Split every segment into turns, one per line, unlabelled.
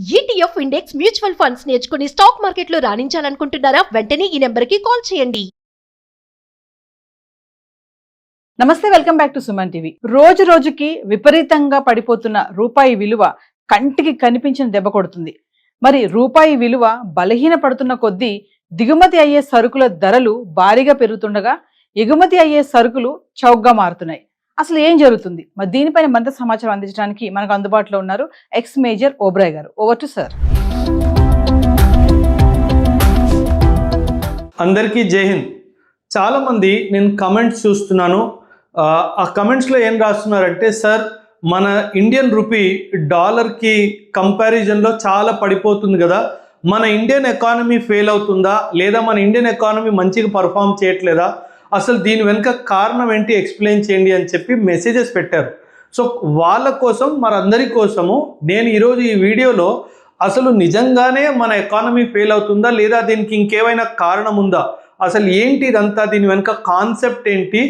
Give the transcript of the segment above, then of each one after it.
ETF index mutual funds నేర్చుకుని stock మార్కెట్లో రాణించాలనుకుంటున్నారా? వెంటనే ఈ నెంబర్కి కాల్ చేయండి.
నమస్తే, welcome back to Suman TV. రోజు రోజుకి విపరీతంగా పడిపోతున్న రూపాయి విలువ కంటికి కనిపించిన దెబ్బ కొడుతుంది. మరి రూపాయి విలువ బలహీన పడుతున్న కొద్దీ దిగుమతి అయ్యే సరుకుల ధరలు భారీగా పెరుగుతుండగా ఎగుమతి అయ్యే సరుకులు చౌకగా మారుతున్నాయి. అసలు ఏం జరుగుతుంది? మరి దీనిపైన మరింత సమాచారం అందించడానికి మనకు అందుబాటులో ఉన్నారు ఎక్స్ మేజర్ ఓబ్రాయ్ గారు. Over to sir.
అందరికీ జై హింద్. చాలామంది నేను కమెంట్స్ చూస్తున్నాను. ఆ కమెంట్స్లో ఏం రాస్తున్నారంటే, సార్ మన ఇండియన్ రూపీ డాలర్కి కంపారిజన్లో చాలా పడిపోతుంది కదా, మన ఇండియన్ ఎకానమీ ఫెయిల్ అవుతుందా, లేదా మన ఇండియన్ ఎకానమీ మంచిగా పర్ఫామ్ చేయట్లేదా, అసలు దీని వెనుక కారణం ఏంటి ఎక్స్ప్లెయిన్ చేయండి అని చెప్పి మెసేజెస్ పెట్టారు. సో వాళ్ళ కోసం, మనందరి కోసము నేను ఈరోజు ఈ వీడియోలో అసలు నిజంగానే మన ఎకానమీ ఫెయిల్ అవుతుందా, లేదా దీనికి ఇంకేమైనా కారణం ఉందా, అసలు ఏంటి ఇదంతా, దీని వెనుక కాన్సెప్ట్ ఏంటి,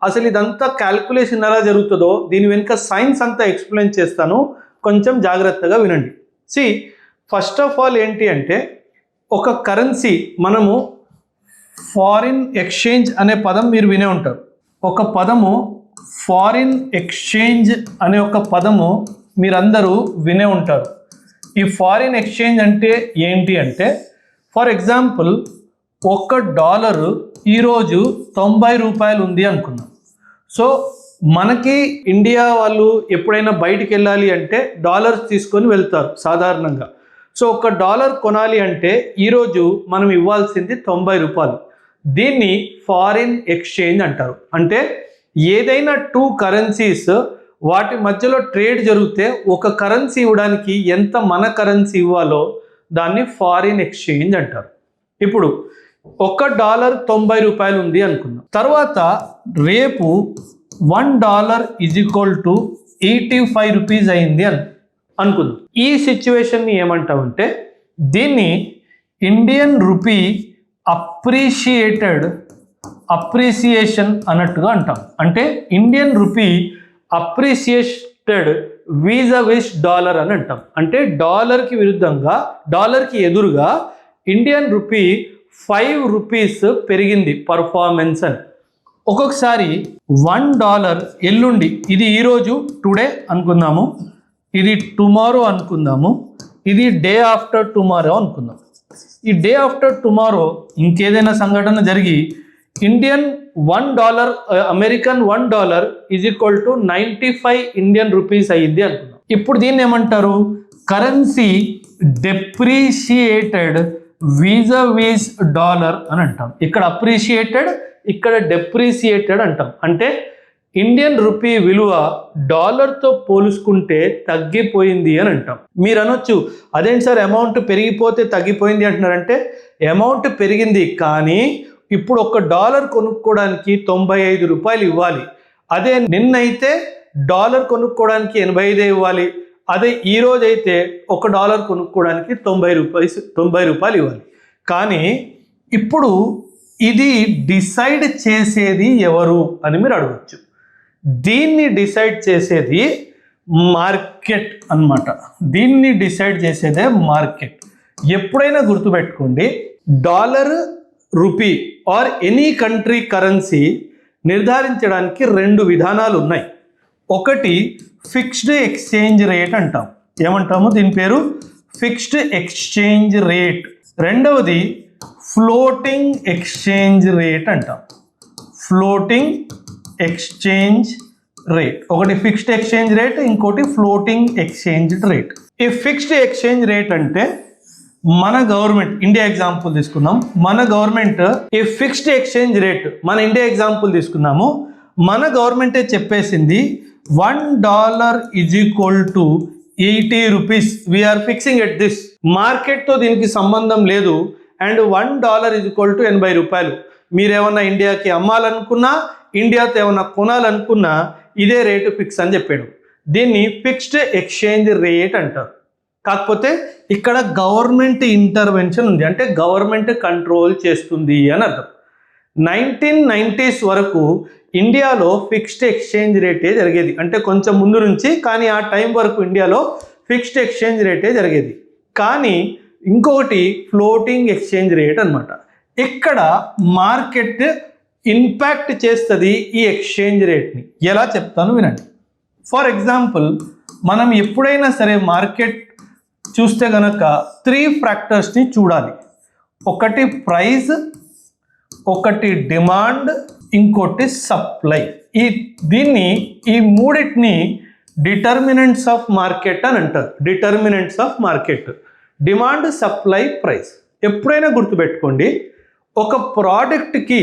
అసలు ఇదంతా క్యాల్కులేషన్ ఎలా జరుగుతుందో దీని వెనుక సైన్స్ అంతా ఎక్స్ప్లెయిన్ చేస్తాను. కొంచెం జాగ్రత్తగా వినండి. ఫస్ట్ ఆఫ్ ఆల్ ఏంటి అంటే, ఒక కరెన్సీ, మనము ఫారిన్ ఎక్స్చేంజ్ అనే పదం మీరు వినే ఉంటారు. ఒక పదము ఫారిన్ ఎక్స్చేంజ్ అనే ఒక పదము మీరందరూ వినే ఉంటారు. ఈ ఫారిన్ ఎక్స్చేంజ్ అంటే ఏంటి అంటే, ఫర్ ఎగ్జాంపుల్ $1 ఈరోజు 90 రూపాయలు ఉంది అనుకుందాం. సో మనకి ఇండియా వాళ్ళు ఎప్పుడైనా బయటికి వెళ్ళాలి అంటే డాలర్స్ తీసుకొని వెళ్తారు సాధారణంగా. సో $1 కొనాలి అంటే ఈరోజు మనం ఇవ్వాల్సింది 90 రూపాయలు. దీన్ని ఫారిన్ ఎక్స్చేంజ్ అంటారు. అంటే ఏదైనా 2 కరెన్సీస్ వాటి మధ్యలో ట్రేడ్ జరిగితే ఒక కరెన్సీ ఇవ్వడానికి ఎంత మన కరెన్సీ ఇవ్వాలో దాన్ని ఫారిన్ ఎక్స్చేంజ్ అంటారు. ఇప్పుడు $1 90 రూపాయలు ఉంది అనుకుందాం. తర్వాత రేపు $1 = 85 రూపీస్ అయింది అనుకుందాం. ఈ సిచ్యువేషన్ని ఏమంటామంటే, దీన్ని ఇండియన్ రూపీ అప్రిసియేషన్ అన్నట్టుగా అంటాం. అంటే ఇండియన్ రూపీ అప్రిసియేటెడ్ వీజవిస్ డాలర్ అని అంటాం. అంటే డాలర్కి విరుద్ధంగా, డాలర్కి ఎదురుగా ఇండియన్ రూపీ 5 రూపీస్ పెరిగింది పర్ఫార్మెన్స్ అని. ఒక్కొక్కసారి $1 ఎల్లుండి, ఇది ఈరోజు టుడే అనుకుందాము, ఇది టుమారో అనుకుందాము, ఇది డే ఆఫ్టర్ టుమారో అనుకుందాం. ఈ డే ఆఫ్టర్ టుమారో ఇంకేదైనా సంఘటన జరిగి ఇండియన్ $1 అమెరికన్ $1 = 95 ఇండియన్ రూపీస్ అయ్యింది అనుకుందాం. ఇప్పుడు దీన్ని ఏమంటారు? కరెన్సీ డెప్రిషియేటెడ్ వీజవిస్ డాలర్ అని అంటాం. ఇక్కడ అప్రిషియేటెడ్, ఇక్కడ డెప్రిషియేటెడ్ అంటాం. అంటే ఇండియన్ రూపీ విలువ డాలర్తో పోల్చుకుంటే తగ్గిపోయింది అని అంటాం. మీరు అనొచ్చు, అదేంటి సార్ అమౌంట్ పెరిగిపోతే తగ్గిపోయింది అంటున్నారంటే, అమౌంట్ పెరిగింది కానీ ఇప్పుడు $1 కొనుక్కోవడానికి 95 రూపాయలు ఇవ్వాలి. అదే నిన్నైతే డాలర్ కొనుక్కోవడానికి 85 ఇవ్వాలి. అదే ఈరోజు అయితే $1 కొనుక్కోవడానికి 90 రూపాయలు ఇవ్వాలి. కానీ ఇప్పుడు ఇది డిసైడ్ చేసేది ఎవరు అని మీరు అడగచ్చు. దీన్ని డిసైడ్ చేసేది మార్కెట్ అన్నమాట. దీన్ని డిసైడ్ చేసేదే మార్కెట్. ఎప్పుడైనా గుర్తుపెట్టుకోండి, dollar, rupee or any country currency నిర్ధారించడానికి 2 విధానాలు ఉన్నాయి. ఒకటి ఫిక్స్డ్ ఎక్స్చేంజ్ రేట్ అంటాం. ఏమంటాము? దీని పేరు ఫిక్స్డ్ ఎక్స్చేంజ్ రేట్. రెండవది ఫ్లోటింగ్ ఎక్స్చేంజ్ రేట్ అంటాం. Floating exchange rate. ఒకటి ఫిక్స్డ్ ఎక్స్చేంజ్ రేట్, ఇంకోటి ఫ్లోటింగ్ ఎక్స్చేంజ్ రేట్. ఈ ఫిక్స్డ్ ఎక్స్చేంజ్ రేట్ అంటే మన గవర్నమెంట్, ఇండియా ఎగ్జాంపుల్ తీసుకుందాం. మన గవర్నమెంట్ ఈ ఫిక్స్డ్ ఎక్స్చేంజ్ రేట్, మన ఇండియా ఎగ్జాంపుల్ తీసుకున్నాము, మన గవర్నమెంటే చెప్పేసింది $1 = 80 rupees. We're fixing at this. మార్కెట్తో దీనికి సంబంధం లేదు. అండ్ $1 = 80 రూపాయలు. మీరేమన్నా ఇండియాకి అమ్మాలనుకున్నా, ఇండియాతో ఏమన్నా కొనాలనుకున్నా ఇదే రేటు ఫిక్స్ అని చెప్పాడు. దీన్ని ఫిక్స్డ్ ఎక్స్చేంజ్ రేట్ అంటారు. కాకపోతే ఇక్కడ గవర్నమెంట్ ఇంటర్వెన్షన్ ఉంది, అంటే గవర్నమెంట్ కంట్రోల్ చేస్తుంది అని అర్థం. 1990s వరకు ఇండియాలో ఫిక్స్డ్ ఎక్స్చేంజ్ రేటే జరిగేది. అంటే కొంచెం ముందు నుంచి, కానీ ఆ టైం వరకు ఇండియాలో ఫిక్స్డ్ ఎక్స్చేంజ్ రేటే జరిగేది. కానీ ఇంకొకటి ఫ్లోటింగ్ ఎక్స్చేంజ్ రేట్ అన్నమాట. ఇక్కడ మార్కెట్ ఇంపాక్ట్ చేస్తుంది ఈ ఎక్స్చేంజ్ రేట్ని. ఎలా చెప్తాను వినండి. ఫర్ ఎగ్జాంపుల్, మనం ఎప్పుడైనా సరే మార్కెట్ చూస్తే గనక 3 ఫ్యాక్టర్స్ని చూడాలి. ఒకటి ప్రైస్, ఒకటి డిమాండ్, ఇంకోటి సప్లై. ఈ మూడింటిని డిటర్మినెంట్స్ ఆఫ్ మార్కెట్ అని అంటారు. Determinants of market demand, supply, price. ఎప్పుడైనా గుర్తుపెట్టుకోండి, ఒక ప్రోడక్ట్కి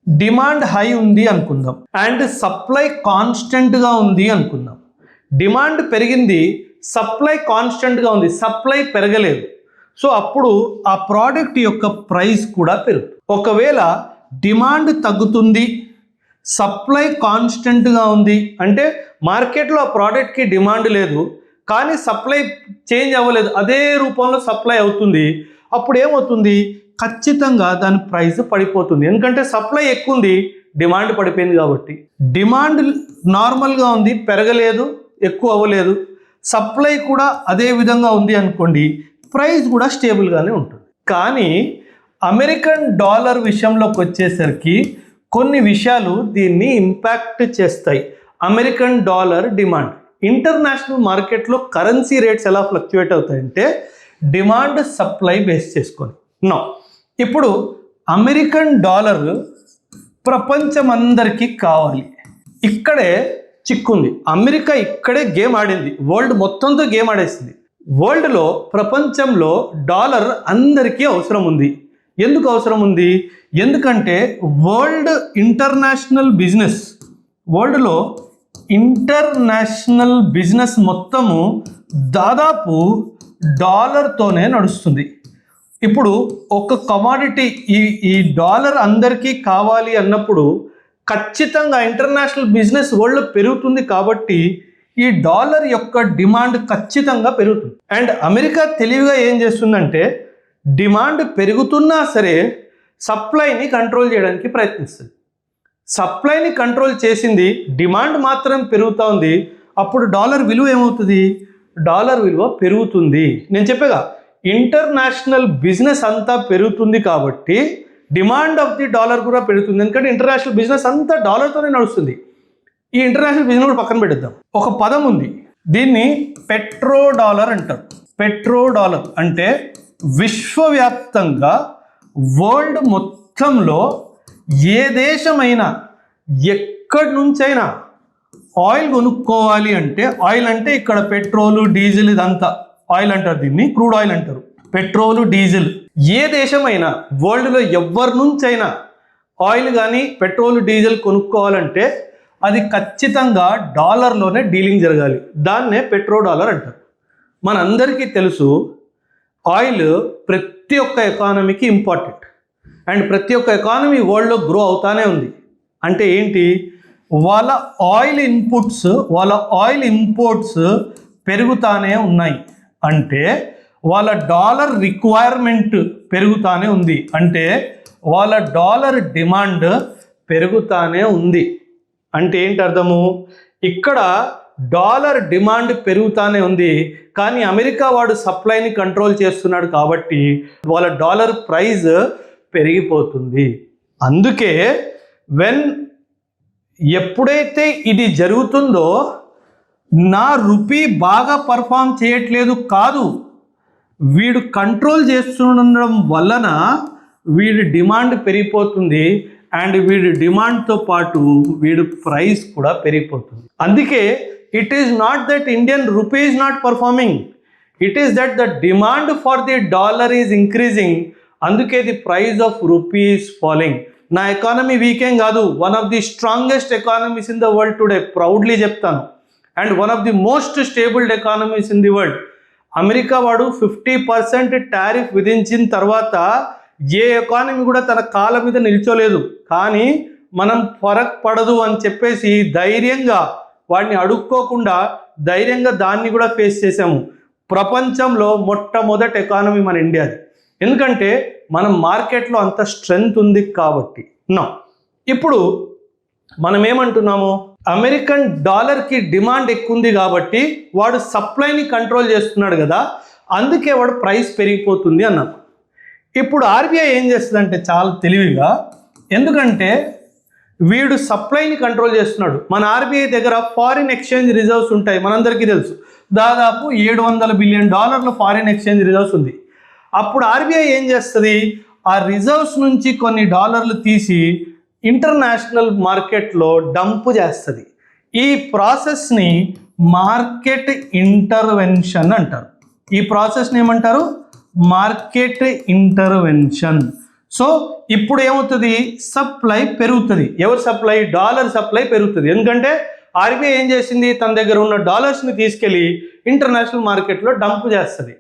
డిమాండ్ హై ఉంది అనుకుందాం అండ్ సప్లై కాన్స్టెంట్గా ఉంది అనుకుందాం. డిమాండ్ పెరిగింది, సప్లై కాన్స్టెంట్గా ఉంది, సప్లై పెరగలేదు. సో అప్పుడు ఆ ప్రోడక్ట్ యొక్క ప్రైస్ కూడా పెరుగుతుంది. ఒకవేళ డిమాండ్ తగ్గుతుంది, సప్లై కాన్స్టెంట్గా ఉంది అంటే మార్కెట్లో ఆ ప్రోడక్ట్కి డిమాండ్ లేదు కానీ సప్లై చేంజ్ అవ్వలేదు, అదే రూపంలో సప్లై అవుతుంది. అప్పుడు ఏమవుతుంది, ఖచ్చితంగా దాని ప్రైస్ పడిపోతుంది. ఎందుకంటే సప్లై ఎక్కువ ఉంది, డిమాండ్ పడిపోయింది కాబట్టి. డిమాండ్ నార్మల్గా ఉంది, పెరగలేదు, ఎక్కువ అవ్వలేదు, సప్లై కూడా అదే విధంగా ఉంది అనుకోండి, ప్రైస్ కూడా స్టేబుల్గానే ఉంటుంది. కానీ అమెరికన్ డాలర్ విషయంలోకి వచ్చేసరికి కొన్ని విషయాలు దీన్ని ఇంపాక్ట్ చేస్తాయి. అమెరికన్ డాలర్ డిమాండ్, ఇంటర్నేషనల్ మార్కెట్లో కరెన్సీ రేట్స్ ఎలా ఫ్లక్చువేట్ అవుతాయంటే డిమాండ్ సప్లై బేస్ చేసుకొని. ఇప్పుడు అమెరికన్ డాలర్ ప్రపంచం అందరికీ కావాలి. ఇక్కడే చిక్కుంది. అమెరికా ఇక్కడే గేమ్ ఆడింది, వరల్డ్ మొత్తంతో గేమ్ ఆడేసింది. వరల్డ్లో, ప్రపంచంలో డాలర్ అందరికీ అవసరం ఉంది. ఎందుకు అవసరం ఉంది? ఎందుకంటే వరల్డ్లో ఇంటర్నేషనల్ బిజినెస్ మొత్తము దాదాపు డాలర్తోనే నడుస్తుంది. ఇప్పుడు ఒక కమాడిటీ ఈ డాలర్ అందరికీ కావాలి అన్నప్పుడు ఖచ్చితంగా ఇంటర్నేషనల్ బిజినెస్ వరల్డ్లో పెరుగుతుంది కాబట్టి ఈ డాలర్ యొక్క డిమాండ్ ఖచ్చితంగా పెరుగుతుంది. అండ్ అమెరికా తెలివిగా ఏం చేస్తుందంటే డిమాండ్ పెరుగుతున్నా సరే సప్లైని కంట్రోల్ చేయడానికి ప్రయత్నిస్తుంది. సప్లైని కంట్రోల్ చేసింది, డిమాండ్ మాత్రం పెరుగుతూ ఉంది. అప్పుడు డాలర్ విలువ ఏమవుతుంది? డాలర్ విలువ పెరుగుతుంది. నేను చెప్పేగా ఇంటర్నేషనల్ బిజినెస్ అంతా పెరుగుతుంది కాబట్టి డిమాండ్ ఆఫ్ ది డాలర్ కూడా పెరుగుతుంది. ఎందుకంటే ఇంటర్నేషనల్ బిజినెస్ అంతా డాలర్తోనే నడుస్తుంది. ఈ ఇంటర్నేషనల్ బిజినెస్ కూడా పక్కన పెడదాం. ఒక పదం ఉంది, దీన్ని పెట్రో డాలర్ అంటారు. పెట్రో డాలర్ అంటే విశ్వవ్యాప్తంగా వరల్డ్ మొత్తంలో ఏ దేశమైనా ఎక్కడి నుంచైనా ఆయిల్ కొనుక్కోవాలి అంటే, ఆయిల్ అంటే ఇక్కడ పెట్రోలు, డీజిల్, ఇదంతా ఆయిల్ అంటారు, దీన్ని క్రూడ్ ఆయిల్ అంటారు. పెట్రోలు, డీజిల్ ఏ దేశమైనా వరల్డ్లో ఎవరి నుంచైనా ఆయిల్ కానీ పెట్రోల్, డీజిల్ కొనుక్కోవాలంటే అది ఖచ్చితంగా డాలర్లోనే డీలింగ్ జరగాలి. దాన్నే పెట్రో డాలర్ అంటారు. మనందరికీ తెలుసు ఆయిల్ ప్రతి ఒక్క ఎకానమీకి ఇంపార్టెంట్ అండ్ ప్రతి ఒక్క ఎకానమీ వరల్డ్లో గ్రో అవుతానే ఉంది. అంటే ఏంటి, వాళ్ళ ఆయిల్ ఇంపోర్ట్స్ పెరుగుతానే ఉన్నాయి. అంటే వాళ్ళ డాలర్ రిక్వైర్మెంట్ పెరుగుతానే ఉంది. అంటే వాళ్ళ డాలర్ డిమాండ్ పెరుగుతానే ఉంది. అంటే ఏంటి అర్థము, ఇక్కడ డాలర్ డిమాండ్ పెరుగుతానే ఉంది కానీ అమెరికా వాడు సప్లైని కంట్రోల్ చేస్తున్నాడు కాబట్టి వాళ్ళ డాలర్ ప్రైస్ పెరిగిపోతుంది. అందుకే ఎప్పుడైతే ఇది జరుగుతుందో నా రూపీ బాగా పర్ఫామ్ చేయట్లేదు కాదు, వీడు కంట్రోల్ చేస్తుండడం వలన వీడి డిమాండ్ పెరిగిపోతుంది అండ్ వీడి డిమాండ్తో పాటు వీడి ప్రైస్ కూడా పెరిగిపోతుంది. అందుకే it is not that Indian rupee is not performing, it is that the demand for the dollar is increasing. అందుకే the price of rupee is falling. నా ఎకానమీ వీకేం కాదు, one of the strongest economies in the world today, proudly చెప్తాను. And one of the most stabled economies in the world. America వాడు 50% tariff విధించిన తర్వాత ఏ economy కూడా తన కాళ్ళ మీద నిల్చోలేదు. కానీ మనం ఫరక్ పడదు అని చెప్పేసి ధైర్యంగా వాడిని అడుక్కోకుండా ధైర్యంగా దాన్ని కూడా ఫేస్ చేసాము. ప్రపంచంలో మొట్టమొదటి ఎకానమీ మన ఇండియాది. ఎందుకంటే మనం మార్కెట్లో అంత స్ట్రెంగ్త్ ఉంది కాబట్టి. ఇప్పుడు మనం ఏమంటున్నాము, అమెరికన్ డాలర్కి డిమాండ్ ఎక్కువ ఉంది కాబట్టి వాడు సప్లైని కంట్రోల్ చేస్తున్నాడు కదా, అందుకే వాడు ప్రైస్ పెరిగిపోతుంది అన్నాం. ఇప్పుడు ఆర్బీఐ ఏం చేస్తుందంటే చాలా తెలివిగా, ఎందుకంటే వీడు సప్లైని కంట్రోల్ చేస్తున్నాడు. మన ఆర్బీఐ దగ్గర ఫారిన్ ఎక్స్చేంజ్ రిజర్వ్స్ ఉంటాయి, మనందరికీ తెలుసు. దాదాపు $700 బిలియన్ ఫారిన్ ఎక్స్చేంజ్ రిజర్వ్స్ ఉంది. అప్పుడు ఆర్బీఐ ఏం చేస్తుంది, ఆ రిజర్వ్స్ నుంచి కొన్ని డాలర్లు తీసి ఇంటర్నేషనల్ మార్కెట్లో డంప్ చేస్తుంది. ఈ ప్రాసెస్ని మార్కెట్ ఇంటర్వెన్షన్ అంటారు. ఈ ప్రాసెస్ని ఏమంటారు, మార్కెట్ ఇంటర్వెన్షన్. సో ఇప్పుడు ఏమవుతుంది, సప్లై పెరుగుతుంది. ఎవరు సప్లై, డాలర్ సప్లై పెరుగుతుంది. ఎందుకంటే ఆర్బీఐ ఏం చేసింది, తన దగ్గర ఉన్న డాలర్స్ని తీసుకెళ్ళి ఇంటర్నేషనల్ మార్కెట్లో డంప్ చేస్తుంది.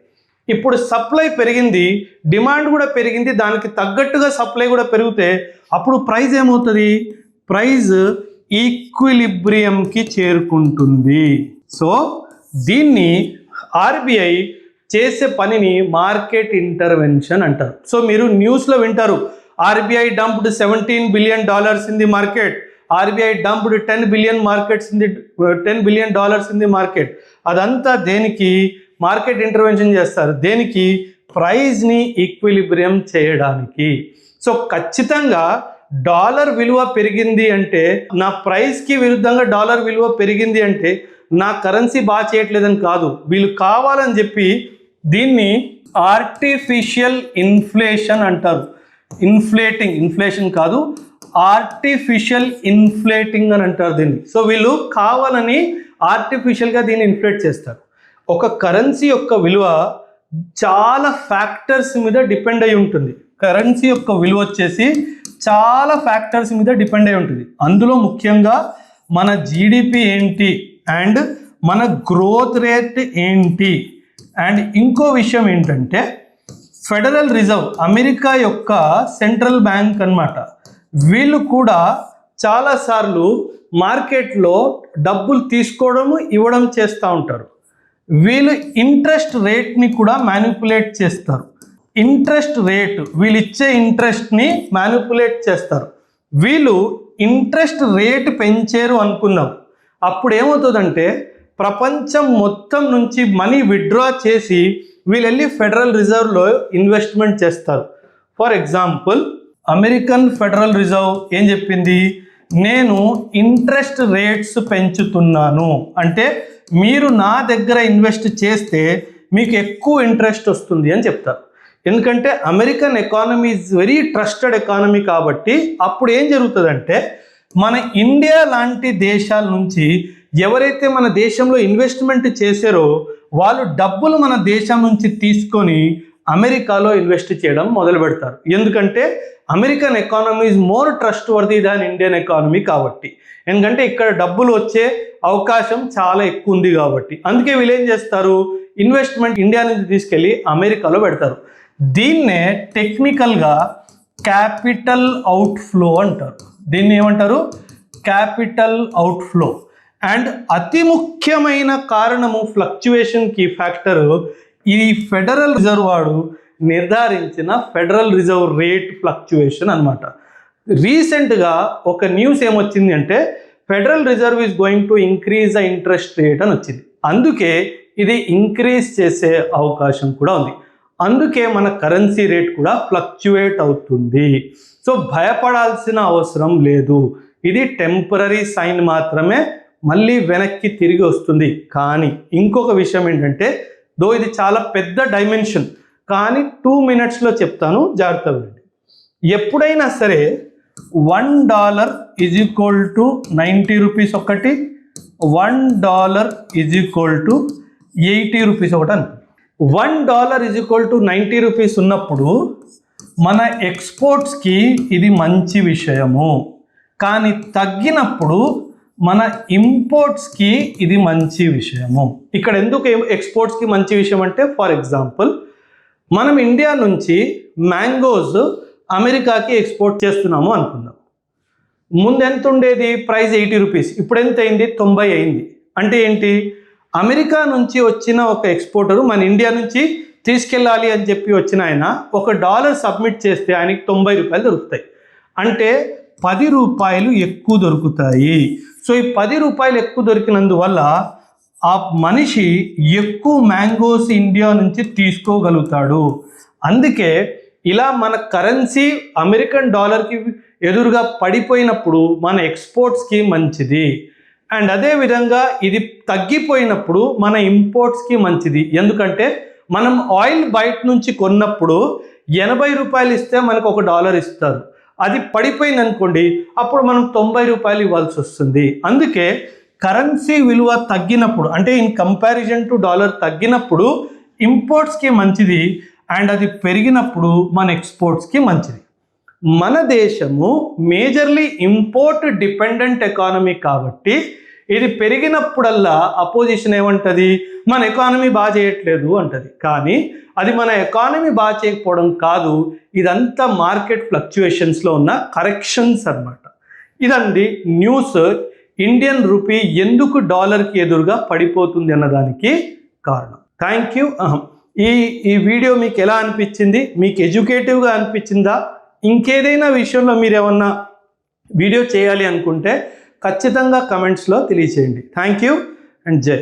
ఇప్పుడు సప్లై పెరిగింది, డిమాండ్ కూడా పెరిగింది, దానికి తగ్గట్టుగా సప్లై కూడా పెరిగితే అప్పుడు ప్రైస్ ఏమవుతుంది, ప్రైస్ ఈక్విలిబ్రియంకి చేరుకుంటుంది. సో దీన్ని ఆర్బీఐ చేసే పనిని మార్కెట్ ఇంటర్వెన్షన్ అంటారు. సో మీరు న్యూస్లో వింటారు, RBI dumped $17 billion in the market, RBI dumped $10 billion in the market. అదంతా దేనికి, మార్కెట్ ఇంటర్వెన్షన్ చేస్తారు. దేనికి, ప్రైస్ని ఈక్విలిబ్రియం చేయడానికి. సో ఖచ్చితంగా డాలర్ విలువ పెరిగింది అంటే, నా ప్రైస్కి విరుద్ధంగా డాలర్ విలువ పెరిగింది అంటే నా కరెన్సీ బాగా చేయట్లేదని కాదు, వీళ్ళు కావాలని చెప్పి దీన్ని ఆర్టిఫిషియల్ ఇన్ఫ్లేషన్ అంటారు. ఇన్ఫ్లేషన్ కాదు, ఆర్టిఫిషియల్ ఇన్ఫ్లేటింగ్ అని అంటారు దీన్ని. సో వీళ్ళు కావాలని ఆర్టిఫిషియల్గా దీన్ని ఇన్ఫ్లేట్ చేస్తారు. ఒక కరెన్సీ యొక్క విలువ చాలా ఫ్యాక్టర్స్ మీద డిపెండ్ అయి ఉంటుంది. కరెన్సీ యొక్క విలువ వచ్చేసి చాలా ఫ్యాక్టర్స్ మీద డిపెండ్ అయి ఉంటుంది. అందులో ముఖ్యంగా మన జీడిపి ఏంటి, అండ్ మన గ్రోత్ రేట్ ఏంటి, అండ్ ఇంకో విషయం ఏంటంటే ఫెడరల్ రిజర్వ్, అమెరికా యొక్క సెంట్రల్ బ్యాంక్ అన్నమాట. వీళ్ళు కూడా చాలాసార్లు మార్కెట్లో డబ్బులు తీసుకోవడము ఇవ్వడం చేస్తూ ఉంటారు. వీళ్ళు ఇంట్రెస్ట్ రేట్ని కూడా మ్యానిపులేట్ చేస్తారు. ఇంట్రెస్ట్ రేట్, వీళ్ళు ఇచ్చే ఇంట్రెస్ట్ని మ్యానిపులేట్ చేస్తారు. వీళ్ళు ఇంట్రెస్ట్ రేట్ పెంచారు అనుకుందాం, అప్పుడు ఏమవుతుందంటే ప్రపంచం మొత్తం నుంచి మనీ విత్డ్రా చేసి వీళ్ళు వెళ్ళి ఫెడరల్ రిజర్వ్లో ఇన్వెస్ట్మెంట్ చేస్తారు. For example, American federal reserve ఏం చెప్పింది, నేను ఇంట్రెస్ట్ రేట్స్ పెంచుతున్నాను అంటే మీరు నా దగ్గర ఇన్వెస్ట్ చేస్తే మీకు ఎక్కువ ఇంట్రెస్ట్ వస్తుంది అని చెప్తారు. ఎందుకంటే American economy is very trusted economy కాబట్టి అప్పుడు ఏం జరుగుతుందంటే మన ఇండియా లాంటి దేశాల నుంచి ఎవరైతే మన దేశంలో ఇన్వెస్ట్మెంట్ చేశారో వాళ్ళు డబ్బులు మన దేశం నుంచి తీసుకొని అమెరికాలో ఇన్వెస్ట్ చేయడం మొదలు పెడతారు. ఎందుకంటే American economy is more trust worthy than Indian economy కాబట్టి. ఎందుకంటే ఇక్కడ డబ్బులు వచ్చే అవకాశం చాలా ఎక్కువ ఉంది కాబట్టి. అందుకే వీళ్ళు ఏం చేస్తారు, ఇన్వెస్ట్మెంట్ ఇండియా నుంచి తీసుకెళ్ళి అమెరికాలో పెడతారు. దీన్నే టెక్నికల్గా క్యాపిటల్ అవుట్ఫ్లో అంటారు. దీన్ని ఏమంటారు, క్యాపిటల్ అవుట్ఫ్లో. అండ్ అతి ముఖ్యమైన కారణము ఫ్లక్చువేషన్కి ఫ్యాక్టరు ఈ ఫెడరల్ రిజర్వ్ వాడు నిర్ధారించిన ఫెడరల్ రిజర్వ్ రేట్ ఫ్లక్చువేషన్ అనమాట. రీసెంట్గా ఒక న్యూస్ ఏమొచ్చింది అంటే federal reserve is going to increase the interest rate అని వచ్చింది. అందుకే ఇది ఇంక్రీజ్ చేసే అవకాశం కూడా ఉంది. అందుకే మన కరెన్సీ రేట్ కూడా ఫ్లక్చువేట్ అవుతుంది. సో భయపడాల్సిన అవసరం లేదు, ఇది టెంపరరీ సైన్ మాత్రమే, మళ్ళీ వెనక్కి తిరిగి వస్తుంది. కానీ ఇంకొక విషయం ఏంటంటే, దో ఇది చాలా పెద్ద డైమెన్షన్, కానీ 2 minutesలో చెప్తాను, జాగ్రత్తగా వినండి. ఎప్పుడైనా సరే $1 ఈజ్ ఈక్వల్ టు 90 రూపీస్ ఒకటి, $1 ఈజ్ ఈక్వల్ టు 80 రూపీస్ ఒకటి అనుకో. $1 ఈజ్ ఈక్వల్ టు 90 రూపీస్ ఉన్నప్పుడు మన ఎక్స్పోర్ట్స్కి ఇది మంచి విషయము. కానీ తగ్గినప్పుడు మన ఇంపోర్ట్స్కి ఇది మంచి విషయము. ఇక్కడ ఎందుకు ఎక్స్పోర్ట్స్కి మంచి విషయం అంటే, ఫర్ ఎగ్జాంపుల్ మనం ఇండియా నుంచి మ్యాంగోస్ అమెరికాకి ఎక్స్పోర్ట్ చేస్తున్నాము అనుకుందాం. ముందు ఎంత ఉండేది ప్రైస్, 80 రూపీస్, ఇప్పుడు ఎంత అయింది, 90 అయింది. అంటే ఏంటి, అమెరికా నుంచి వచ్చిన ఒక ఎక్స్పోర్టరు మన ఇండియా నుంచి తీసుకెళ్ళాలి అని చెప్పి వచ్చిన ఆయన $1 సబ్మిట్ చేస్తే ఆయనకి 90 రూపాయలు దొరుకుతాయి. అంటే 10 రూపాయలు ఎక్కువ దొరుకుతాయి. సో ఈ 10 రూపాయలు ఎక్కువ దొరికినందువల్ల ఆ మనిషి ఎక్కువ మ్యాంగోస్ ఇండియా నుంచి తీసుకోగలుగుతాడు. అందుకే ఇలా మన కరెన్సీ అమెరికన్ డాలర్కి ఎదురుగా పడిపోయినప్పుడు మన ఎక్స్పోర్ట్స్కి మంచిది. అండ్ అదేవిధంగా ఇది తగ్గిపోయినప్పుడు మన ఇంపోర్ట్స్కి మంచిది. ఎందుకంటే మనం ఆయిల్ బయట నుంచి కొన్నప్పుడు 80 రూపాయలు ఇస్తే మనకు $1 ఇస్తారు. అది పడిపోయింది అనుకోండి, అప్పుడు మనం 90 రూపాయలు ఇవ్వాల్సి వస్తుంది. అందుకే కరెన్సీ విలువ తగ్గినప్పుడు, అంటే ఇన్ కంపారిజన్ టు డాలర్ తగ్గినప్పుడు ఇంపోర్ట్స్కి మంచిది, అండ్ అది పెరిగినప్పుడు మన ఎక్స్పోర్ట్స్కి మంచిది. మన దేశము మేజర్లీ ఇంపోర్ట్ డిపెండెంట్ ఎకానమీ కాబట్టి ఇది పెరిగినప్పుడల్లా అపోజిషన్ ఏమంటది, మన ఎకానమీ బాగా చేయట్లేదు అంటది. కానీ అది మన ఎకానమీ బాగా చేయకపోవడం కాదు, ఇదంతా మార్కెట్ ఫ్లక్చుయేషన్స్లో ఉన్న కరెక్షన్స్ అన్నమాట. ఇదండి న్యూస్. ఇండియన్ రూపీ ఎందుకు డాలర్కి ఎదురుగా పడిపోతుంది అన్నదానికి కారణం. Thank you. ఈ వీడియో మీకు ఎలా అనిపించింది? మీకు ఎడ్యుకేటివ్గా అనిపించిందా? ఇంకేదైనా విషయంలో మీరు ఏమన్నా వీడియో చేయాలి అనుకుంటే ఖచ్చితంగా కమెంట్స్లో తెలియచేయండి. థ్యాంక్ యూ అండ్ జై.